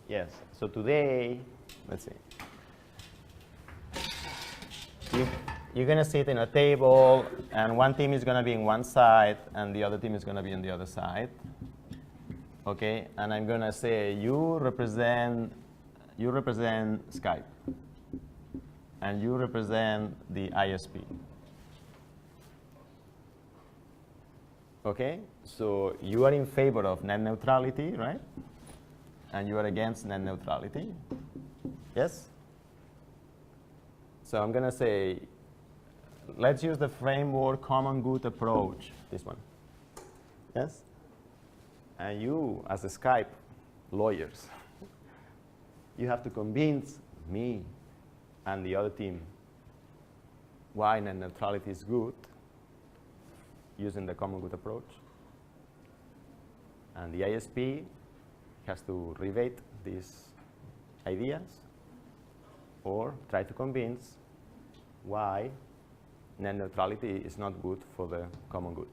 Yes. So today, let's see. You're going to sit in a table, and one team is going to be in one side, and the other team is going to be on the other side. Okay, and I'm going to say you represent Skype, and you represent the ISP. Okay, so you are in favor of net neutrality, right? And you are against net neutrality. Yes? So I'm going to say, let's use the framework common good approach, this one. Yes? And you, as a Skype lawyers, you have to convince me and the other team why net neutrality is good using the common good approach. And the ISP has to rebate these ideas or try to convince why net neutrality is not good for the common good.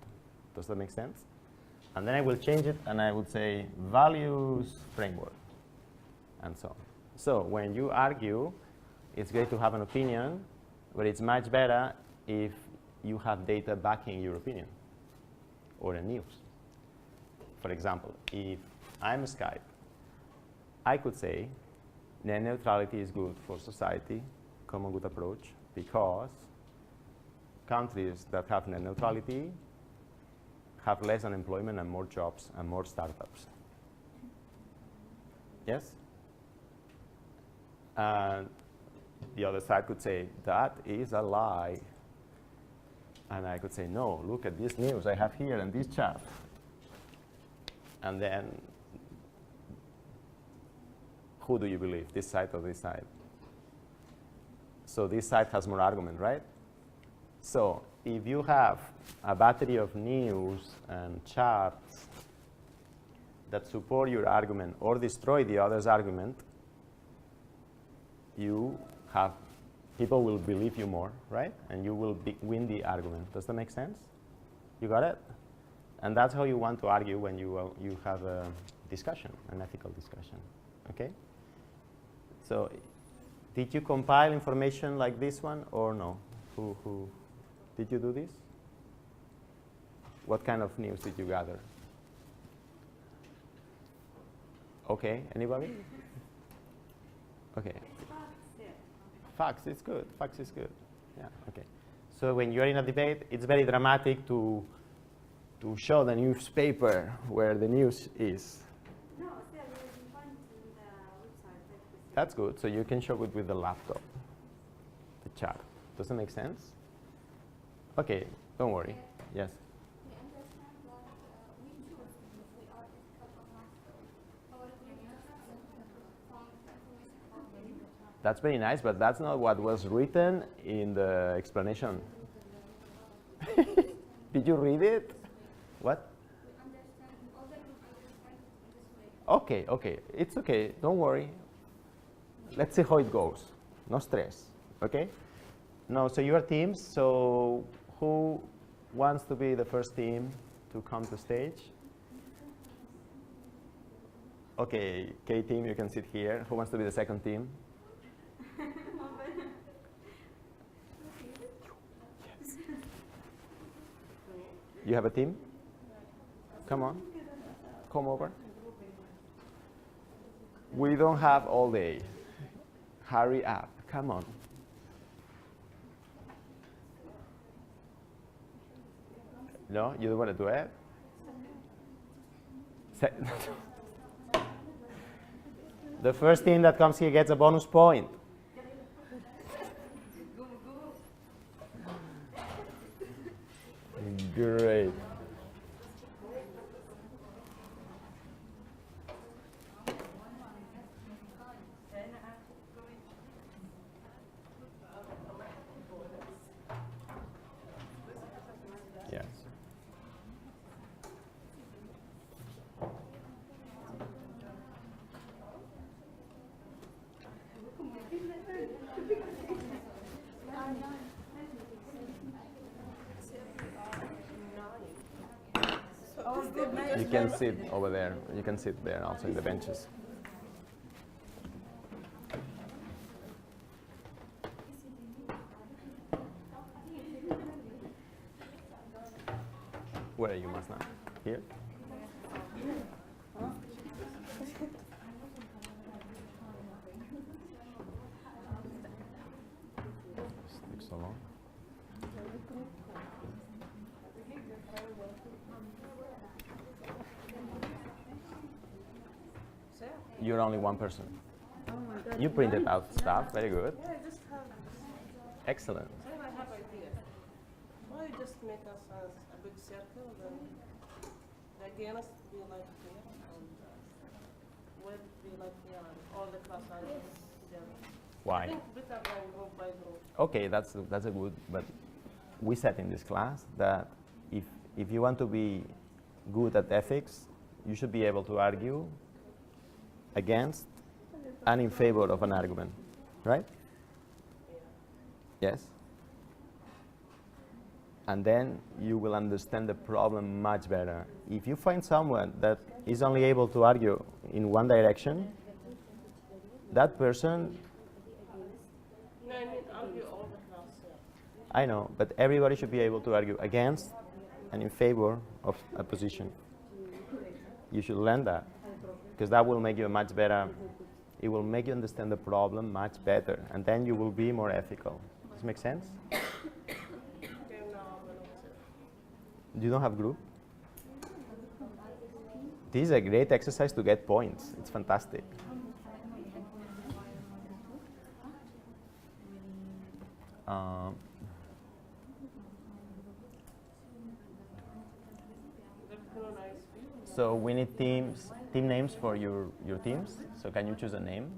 Does that make sense? And then I will change it, and I would say values framework, and so on. So when you argue, it's great to have an opinion, but it's much better if you have data backing your opinion or a news. For example, if I'm Skype, I could say net neutrality is good for society, common good approach, because countries that have net neutrality have less unemployment and more jobs and more startups. Yes? And the other side could say, that is a lie. And I could say, no, look at this news I have here and this chart. And then, who do you believe, this side or this side? So this side has more argument, right? So if you have a battery of news and charts that support your argument or destroy the other's argument, you have, people will believe you more, right? And you will win the argument. Does that make sense? You got it? And that's how you want to argue when you have a discussion, an ethical discussion, okay? So did you compile information like this one or no? Who did you do this? What kind of news did you gather? Okay, anybody? Okay. Facts is good. Facts is good. Yeah, okay. So when you're in a debate, it's very dramatic to show the newspaper where the news is. No, there is one in the website. That's good. So you can show it with the laptop, the chart. Does that make sense? Okay, don't worry. Yes? We understand that we choose if we are ethical or not. That's very nice, but that's not what was written in the explanation. Did you read it? What? Okay, okay. It's okay. Don't worry. Let's see how it goes. No stress. Okay? No, so you are teams. So who wants to be the first team to come to stage? Okay, K team, you can sit here. Who wants to be the second team? Yes. You have a team? Come on. Come over. We don't have all day. Hurry up. Come on. No? You don't want to do it? The first team that comes here gets a bonus point. Great. Yes. You can sit over there. You can sit there also in the benches. Where you must not? Here? This takes so long. You're only one person. Oh my God. You printed out stuff. Very good. Yeah, I just have. Excellent. I have ideas. Why you just make us a big circle, then the against be like here, and with be like here, and all the class are together. I Why? think better than group by group. Okay, that's a good. But we said in this class that if you want to be good at ethics, you should be able to argue against and in favor of an argument, right? Yes? And then you will understand the problem much better. If you find someone that is only able to argue in one direction, that person, No, I mean argue all the class. Yeah. I know, but everybody should be able to argue against and in favor of a position. You should learn that, because that will make you a much better, it will make you understand the problem much better, and then you will be more ethical. Does it make sense? Okay, now I'm gonna say. You don't have group? This is a great exercise to get points. It's fantastic. So we need team names for your teams. So can you choose a name?